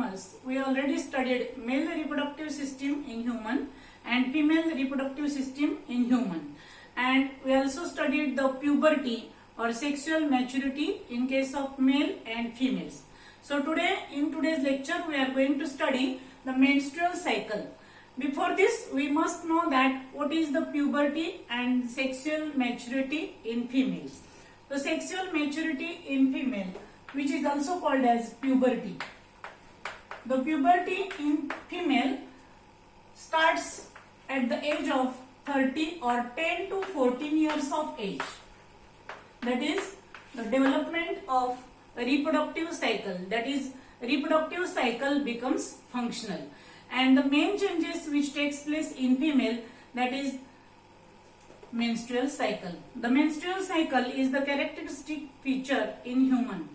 animals, we already studied male reproductive system in human and female reproductive system in human. And we also studied the puberty or sexual maturity in case of male and females. So today, in today's lecture, we are going to study the menstrual cycle. Before this, we must know that what is the puberty and sexual maturity in females. The sexual maturity in female, which is also called as puberty. The puberty in female starts at the age of 30 or 10 to 14 years of age. That is the development of a reproductive cycle. That is, reproductive cycle becomes functional. And the main changes which takes place in female, that is menstrual cycle. The menstrual cycle is the characteristic feature in human.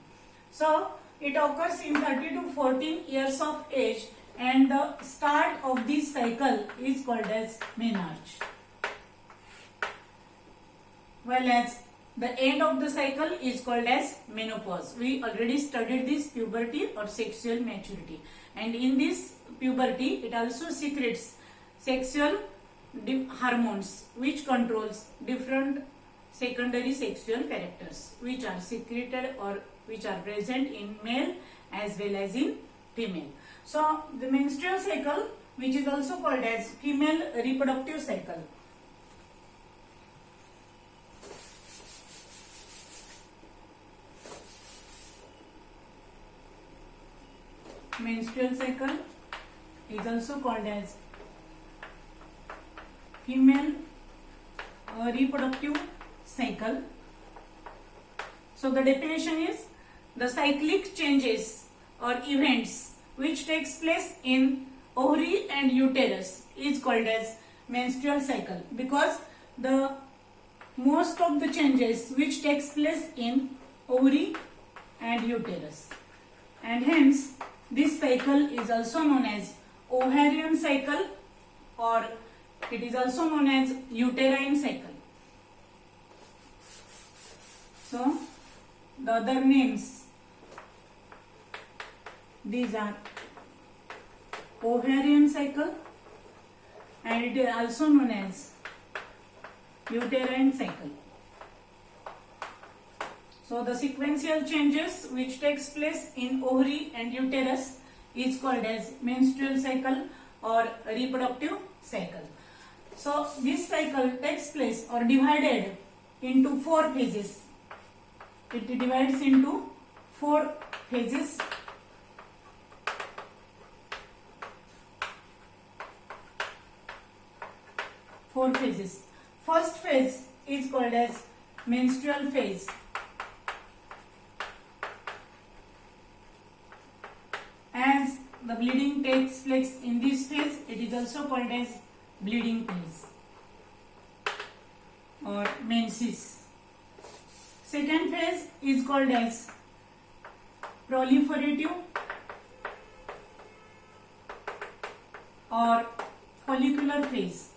So it occurs in 30 to 14 years of age, and the start of this cycle is called as menarche. Whereas the end of the cycle is called as menopause. We already studied this puberty or sexual maturity, and in this puberty it also secretes sexual hormones which controls different secondary sexual characters which are secreted or which are present in male as well as in female. So the menstrual cycle, which is also called as female reproductive cycle. Menstrual cycle is also called as female reproductive cycle. So the definition is the cyclic changes or events which takes place in ovary and uterus is called as menstrual cycle, because the most of the changes which takes place in ovary and uterus, and hence this cycle is also known as ovarian cycle, or it is also known as uterine cycle. So the other names, these are ovarian cycle, and it is also known as uterine cycle. So the sequential changes which takes place in ovary and uterus is called as menstrual cycle or reproductive cycle. So this cycle takes place or divided into 4 phases. It divides into 4 phases. First phase is called as menstrual phase. As the bleeding takes place in this phase, it is also called as bleeding phase or menses. Second phase is called as proliferative or follicular phase.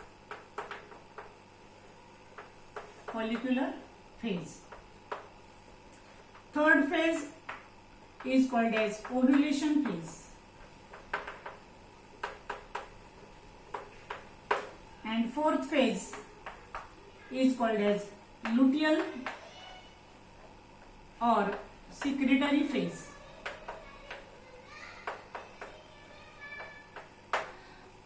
Third phase is called as ovulation phase. And fourth phase is called as luteal or secretory phase.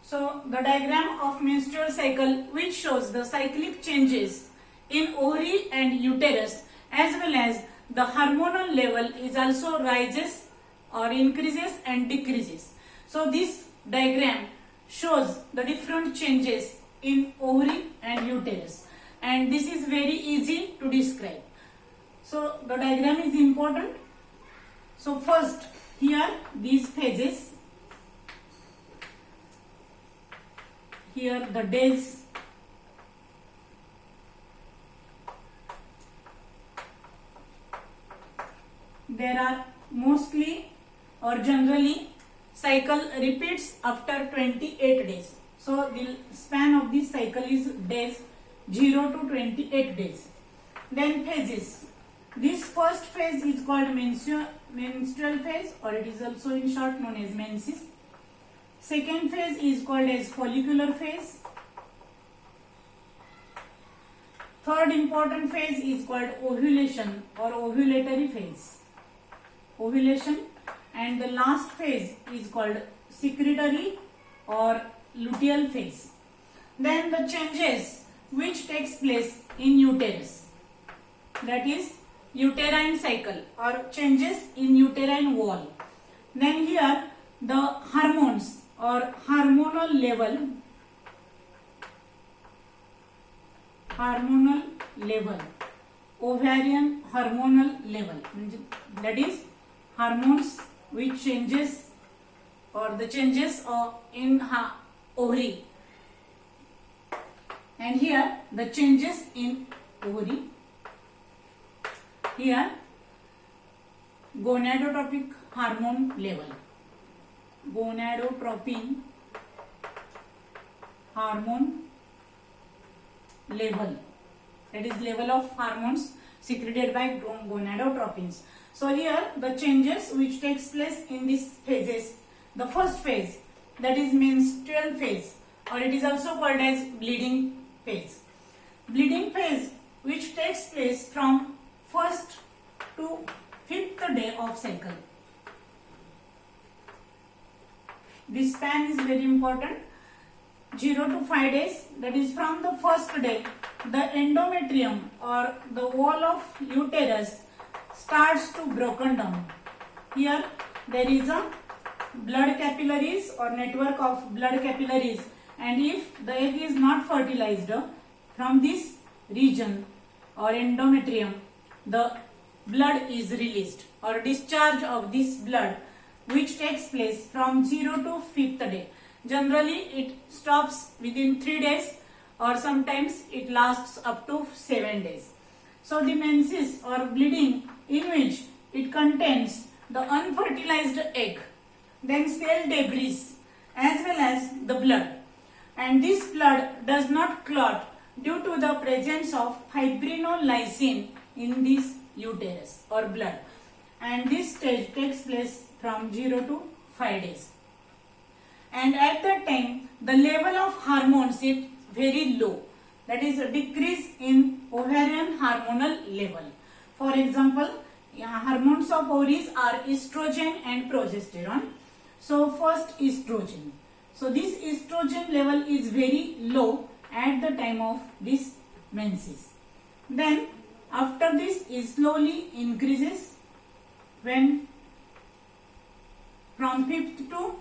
So the diagram of menstrual cycle, which shows the cyclic changes in ovary and uterus, as well as the hormonal level is also rises or increases and decreases. So this diagram shows the different changes in ovary and uterus, and this is very easy to describe. So the diagram is important. So first, here these phases, here the days, there are mostly or generally cycle repeats after 28 days. So the span of this cycle is days 0 to 28 days. Then phases. This first phase is called menstrual phase, or it is also in short known as menses. Second phase is called as follicular phase. Third important phase is called ovulation or ovulatory phase. Ovulation. And the last phase is called secretory or luteal phase. Then the changes which takes place in uterus, that is uterine cycle or changes in uterine wall. Then here the hormones or hormonal level, ovarian hormonal level, that is hormones which changes or the changes in ovary, and here the changes in ovary. Here gonadotropic hormone level, gonadotropin hormone level, that is level of hormones secreted by gonadotropins. So here the changes which takes place in these phases. The first phase, that is menstrual phase, or it is also called as bleeding phase. Bleeding phase which takes place from 1st to 5th day of cycle. This span is very important. 0 to 5 days, that is from the first day, the endometrium or the wall of uterus starts to broken down. Here there is a blood capillaries or network of blood capillaries, and if the egg is not fertilized, from this region or endometrium the blood is released or discharge of this blood which takes place from 0 to 5th day. Generally it stops within 3 days or sometimes it lasts up to 7 days. So the menses or bleeding, in which it contains the unfertilized egg, then cell debris as well as the blood, and this blood does not clot due to the presence of fibrinolysin in this uterus or blood, and this stage takes place from 0 to 5 days. And at that time the level of hormones is very low, that is a decrease in ovarian hormonal level. For example, hormones of ovaries are estrogen and progesterone. So first estrogen. So this estrogen level is very low at the time of this menses. Then after this it slowly increases when from 5th to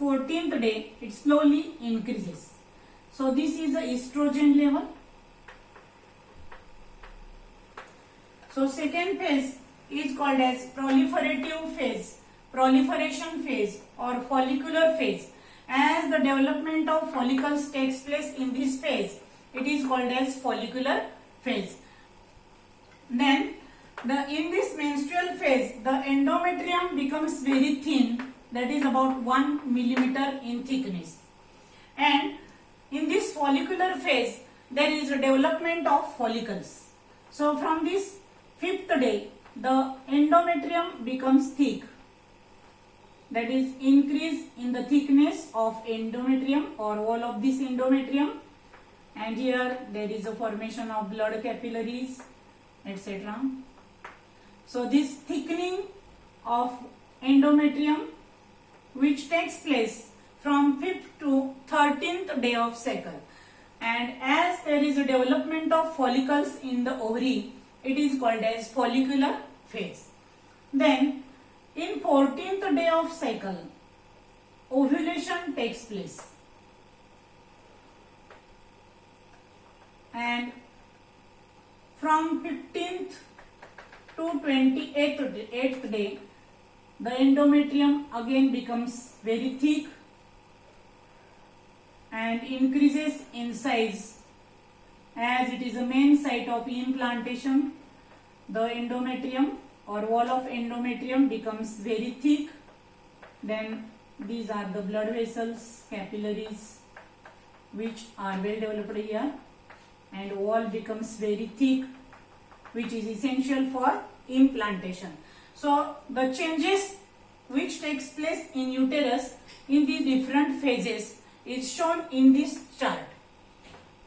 14th day it slowly increases. So this is the estrogen level. So second phase is called as proliferative phase, proliferation phase or follicular phase. As the development of follicles takes place in this phase, it is called as follicular phase. Then in this menstrual phase the endometrium becomes very thin, that is about 1 millimeter in thickness, and in this follicular phase there is a development of follicles. So from this 5th day the endometrium becomes thick, that is increase in the thickness of endometrium or wall of this endometrium, and here there is a formation of blood capillaries, etc. So this thickening of endometrium which takes place from 5th to 13th day of cycle, and as there is a development of follicles in the ovary, it is called as follicular phase. Then in 14th day of cycle ovulation takes place, and from 15th to 28th day the endometrium again becomes very thick and increases in size. As it is a main site of implantation, the endometrium or wall of endometrium becomes very thick. Then these are the blood vessels, capillaries, which are well developed here, and wall becomes very thick, which is essential for implantation. So the changes which takes place in uterus in the different phases is shown in this chart,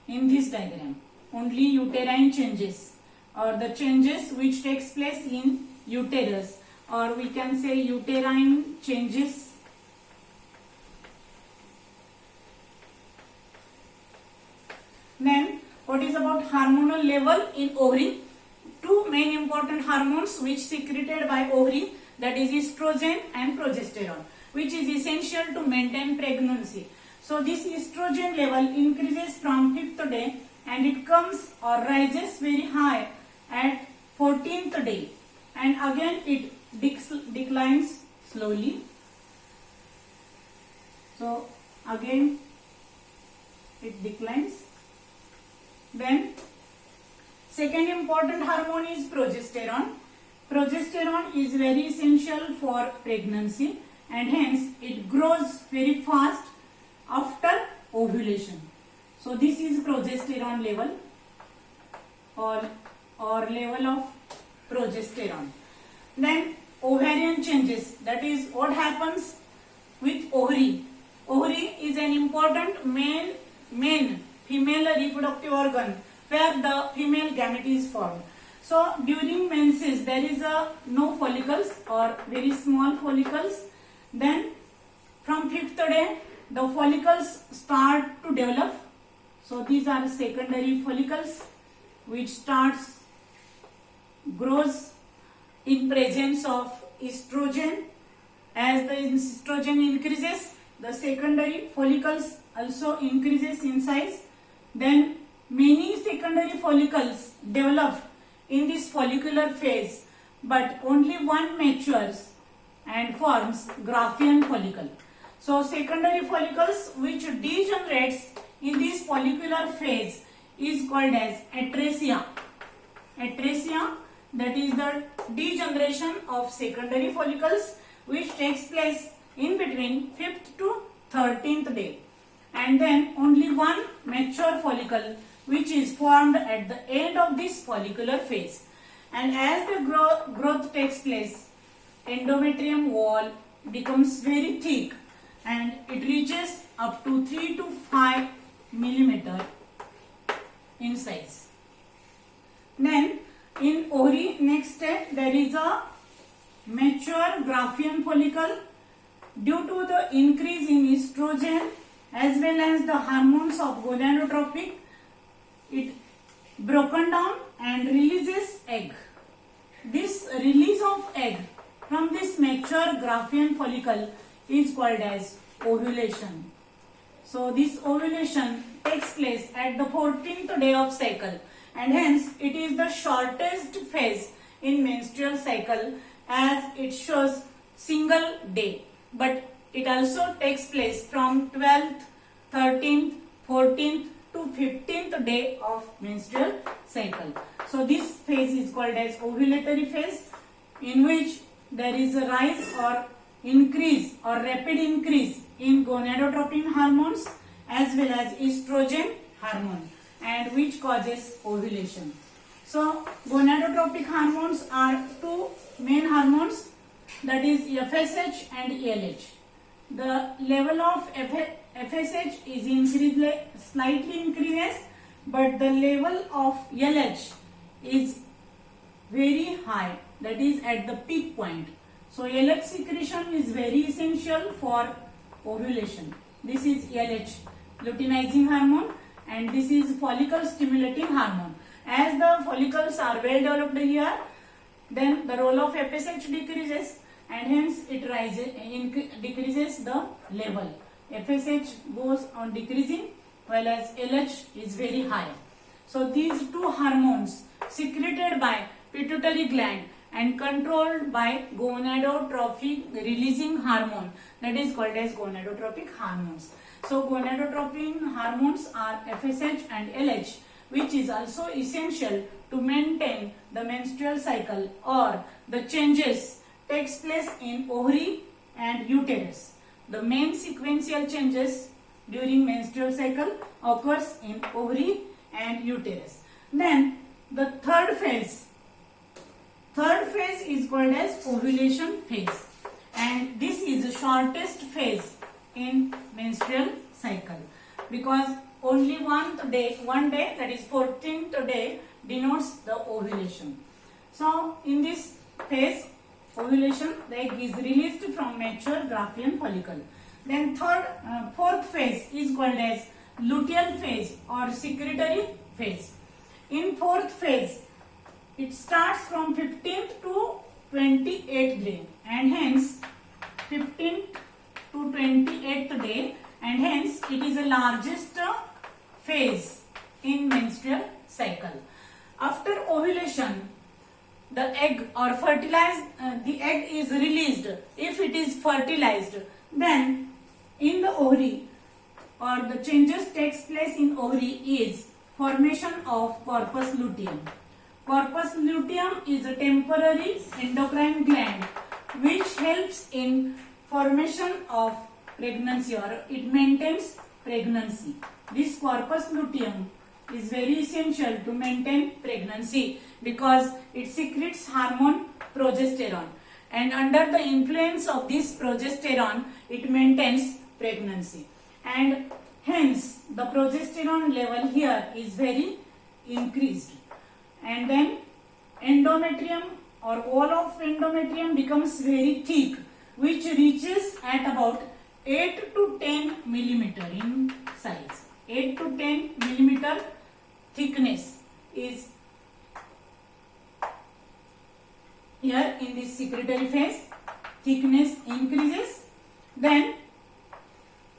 in this diagram. Only uterine changes or the changes which takes place in uterus, or we can say uterine changes. Then what is about hormonal level in ovary? Two main important hormones which secreted by ovary, that is estrogen and progesterone, which is essential to maintain pregnancy. So this estrogen level increases from 5th day and it comes or rises very high at 14th day, and again it declines slowly. So again it declines. Then second important hormone is progesterone. Progesterone is very essential for pregnancy and hence it grows very fast after ovulation. So this is progesterone level or level of progesterone. Then ovarian changes, that is what happens with ovary. Ovary is an important main female reproductive organ where the female gamete is formed. So during menses there is no follicles or very small follicles. Then from 5th day the follicles start to develop. So these are secondary follicles which grows in presence of estrogen. As the estrogen increases, the secondary follicles also increases in size. Then many secondary follicles develop in this follicular phase, but only one matures and forms Graafian follicle. So secondary follicles which degenerates in this follicular phase is called as atresia. Atresia, that is the degeneration of secondary follicles which takes place in between 5th to 13th day. And then only one mature follicle which is formed at the end of this follicular phase. And as the growth takes place, endometrium wall becomes very thick and it reaches up to 3 to 5 millimeter in size. Then in ovary, next step, there is a mature Graafian follicle. Due to the increase in estrogen as well as the hormones of gonadotropic, it broken down and releases egg. This release of egg from this mature Graafian follicle is called as ovulation. So this ovulation takes place at the 14th day of cycle, and hence it is the shortest phase in menstrual cycle as it shows single day. But it also takes place from 12th, 13th, 14th to 15th day of menstrual cycle. So this phase is called as ovulatory phase, in which there is a rise or increase or rapid increase in gonadotropin hormones as well as estrogen hormone, and which causes ovulation. So gonadotropic hormones are two main hormones, that is FSH and LH. The level of FSH is slightly increases, but the level of LH is very high, that is at the peak point. So LH secretion is very essential for ovulation. This is LH, luteinizing hormone, and this is follicle stimulating hormone. As the follicles are well developed here, then the role of FSH decreases and hence it decreases the level. FSH goes on decreasing while as LH is very high. So these two hormones secreted by pituitary gland and controlled by gonadotropin releasing hormone, that is called as gonadotropic hormones. So gonadotropin hormones are FSH and LH, which is also essential to maintain the menstrual cycle, or the changes takes place in ovary and uterus. The main sequential changes during menstrual cycle occurs in ovary and uterus. Then the third phase Third phase is called as ovulation phase, and this is the shortest phase in menstrual cycle because only one day, that is 14th day, denotes the ovulation. So in this phase, ovulation, the egg is released from mature Graafian follicle. Then fourth phase is called as luteal phase or secretory phase. In fourth phase, it starts from 15th to 28th day, and hence 15th to 28th day, and hence it is the largest phase in menstrual cycle. After ovulation, the egg or the egg is released. If it is fertilized, then in the ovary or the changes takes place in ovary is formation of corpus luteum. Corpus luteum is a temporary endocrine gland which helps in formation of pregnancy, or it maintains pregnancy. This corpus luteum is very essential to maintain pregnancy because it secretes hormone progesterone, and under the influence of this progesterone it maintains pregnancy, and hence the progesterone level here is very increased, and then endometrium or wall of endometrium becomes very thick, which reaches at about 8 to 10 millimeter in size. 8 to 10 millimeter thickness is here in this secretory phase. Thickness increases, then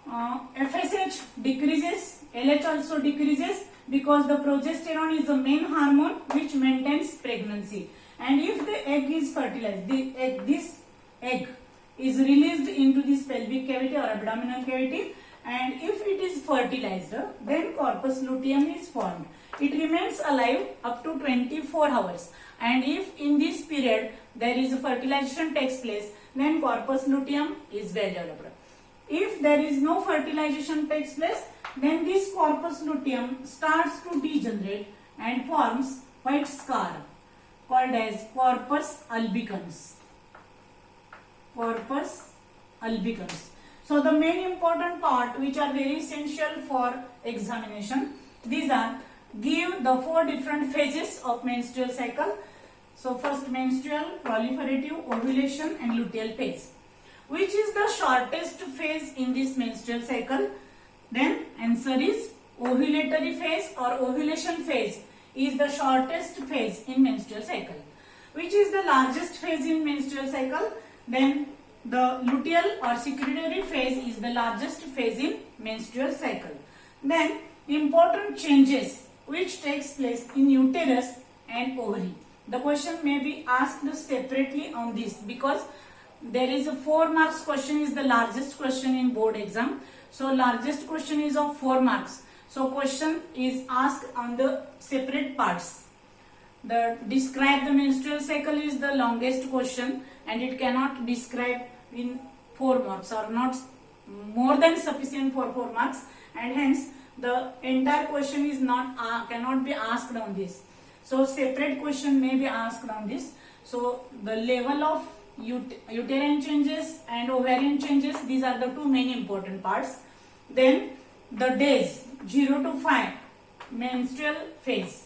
FSH decreases, LH also decreases because the progesterone is the main hormone which maintains pregnancy. And if the egg is fertilized, this egg is released into this pelvic cavity or abdominal cavity, and if it is fertilized, then corpus luteum is formed. It remains alive up to 24 hours, and if in this period there is a fertilization takes place, then corpus luteum is well developed. If there is no fertilization takes place, then this corpus luteum starts to degenerate and forms white scar called as corpus albicans. Corpus albicans. So the main important part which are very essential for examination, these are: give the 4 different phases of menstrual cycle. So first, menstrual, proliferative, ovulation and luteal phase. Which is the shortest phase in this menstrual cycle? Then answer is ovulatory phase or ovulation phase is the shortest phase in menstrual cycle. Which is the largest phase in menstrual cycle? Then the luteal or secretory phase is the largest phase in menstrual cycle. Then important changes which takes place in uterus and ovary. The question may be asked separately on this because there is a 4 marks question is the largest question in board exam. So largest question is of 4 marks. So question is asked on the separate parts. The describe the menstrual cycle is the longest question, and it cannot describe in 4 marks or not more than sufficient for 4 marks, and hence the entire question is not cannot be asked on this. So separate question may be asked on this. So the level of uterine changes and ovarian changes, these are the 2 main important parts. Then the days 0 to 5 menstrual phase,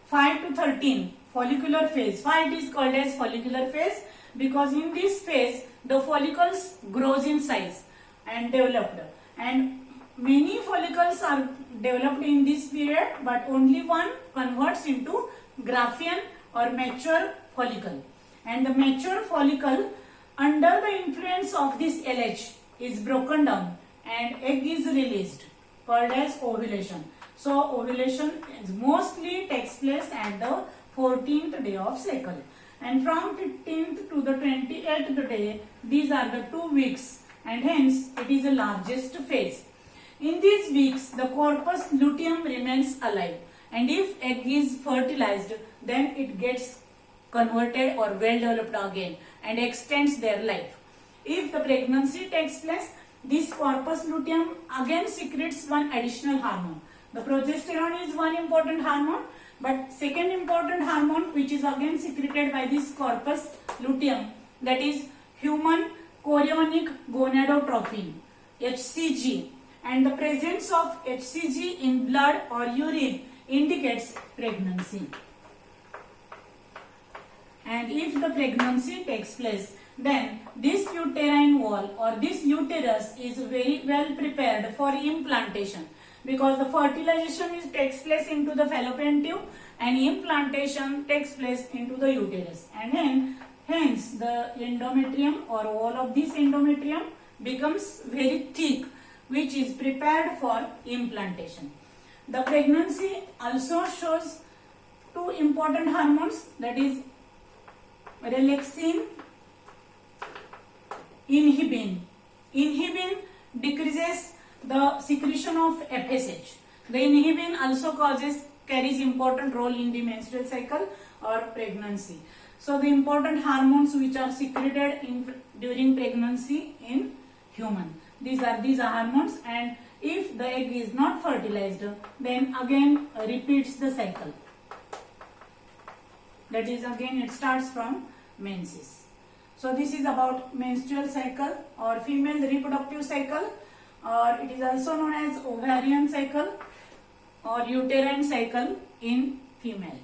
5 to 13 follicular phase. Why it is called as follicular phase? Because in this phase the follicles grows in size and developed, and many follicles are developed in this period, but only one converts into Graafian or mature follicle, and the mature follicle under the influence of this LH is broken down and egg is released, called as ovulation. So ovulation is mostly takes place at the 14th day of cycle, and from 15th to the 28th day, these are the 2 weeks, and hence it is the largest phase. In these weeks the corpus luteum remains alive, and if egg is fertilized, then it gets converted or well developed again and extends their life. If the pregnancy takes place, this corpus luteum again secretes one additional hormone, The progesterone is one important hormone, but second important hormone which is again secreted by this corpus luteum, that is human chorionic gonadotropin, HCG, and the presence of HCG in blood or urine indicates pregnancy. And if the pregnancy takes place, then this uterine wall or this uterus is very well prepared for implantation, because the fertilization takes place into the fallopian tube and implantation takes place into the uterus, and hence the endometrium or wall of this endometrium becomes very thick, which is prepared for implantation. The pregnancy also shows two important hormones, that is relaxin, inhibin. Inhibin decreases the secretion of FSH. The inhibin also carries important role in the menstrual cycle or pregnancy. So the important hormones which are secreted during pregnancy in human. These are hormones, and if the egg is not fertilized, then again repeats the cycle. That is, again it starts from menses. So this is about menstrual cycle or female reproductive cycle, or it is also known as ovarian cycle or uterine cycle in female.